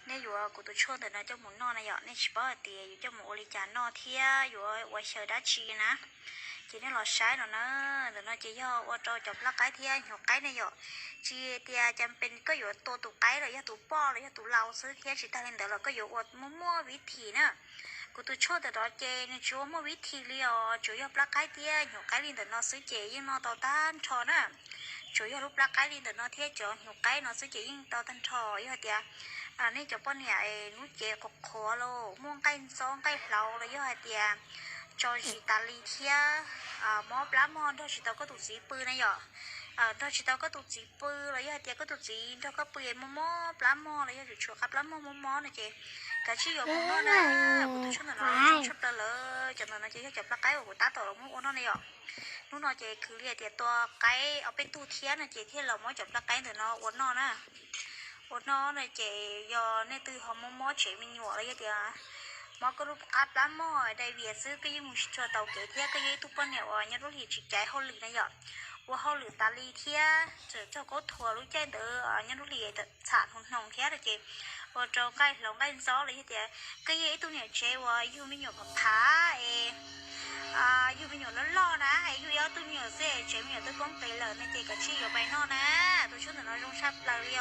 nên dù cụ tôi chôn từ nó cho muốn no này dọn nên chỉ bảo tiền dù cho muốn oli chán no thia dù ở chờ đá chi nè chỉ nên lọt sái nó từ nó chỉ do qua trò chọc lá cái thia nhọc cái này dọn chi tia chăm bên có dù tô tụ cái rồi tụ po rồi tụ lau xứ thia chỉ ta lên đó là có dù mua vít thì nè cụ tôi chôn từ đó chê nên chúa mua vít thì liò chủ yếu lá cái thia nhọc cái lên từ nó xứ chê nhưng nó tàu tan trò nè chủ yếu lúc lá cái lên từ nó thia chỗ nhọc cái nó xứ chê nhưng tàu tan trò vậy hảนี่จะป้อนเนี่ยนู้เจกขอโลม่วงใกล้ซองใกล้เราเลยย่อเตียจอชิตาลีเทียมอปลามอนทอชิตาก็ตุสีปืนนะย่อทอชิตาก็ตุสีปืนเลยย่อเตียก็ตุสีทอก็เปลี่ยนมอปลามอนเลยย่อจุดชัวครับปลามอนนะเจกะชิโยมมอนะกูตุชนนะชอบเลยจนนั้นเจจะปลาไก่กูตาต่อลงมุ้งนั่นเลยย่อนู้นเจคือเรียกเตียตัวไก่เอาไปตู้เทียนะเจที่เราไม่จับปลาไก่แต่เนาะวันนอนะวันนอเนี่ยเจยอเนี่ยตือหอมมอเฉยมันหยวอะไรอย่างเงี้ยมอก็รูปอัดล้ำมอได้เวียซื้อก็ยังมุชชัวเตาเกเทียก็ยังทุกปนเนี่ยว่าเนี่ยรู้ที่จิตใจเขาหลือนะหยอดว่าเขาหลือตาลีเทียเจ้าก็ทัวรู้ใจเด้อเนี่ยรู้ที่แต่สารของน้องเทียแต่เจว่าเจ้าใกล้หลงใกล้ซ้ออะไรอย่างเงี้ยก็ยังตัวเนี่ยเจว่าอยู่ไม่หยวกับท้าอยู่ไม่หยวล้อนะอยู่ยาวตัวเนี่ยเสียเฉยไม่หยวตัวก้มไปเลยเนี่ยเจก็ชี้อยู่ไปนอนะตัวชุดเนี่ยน้อยลงชับลาเรีย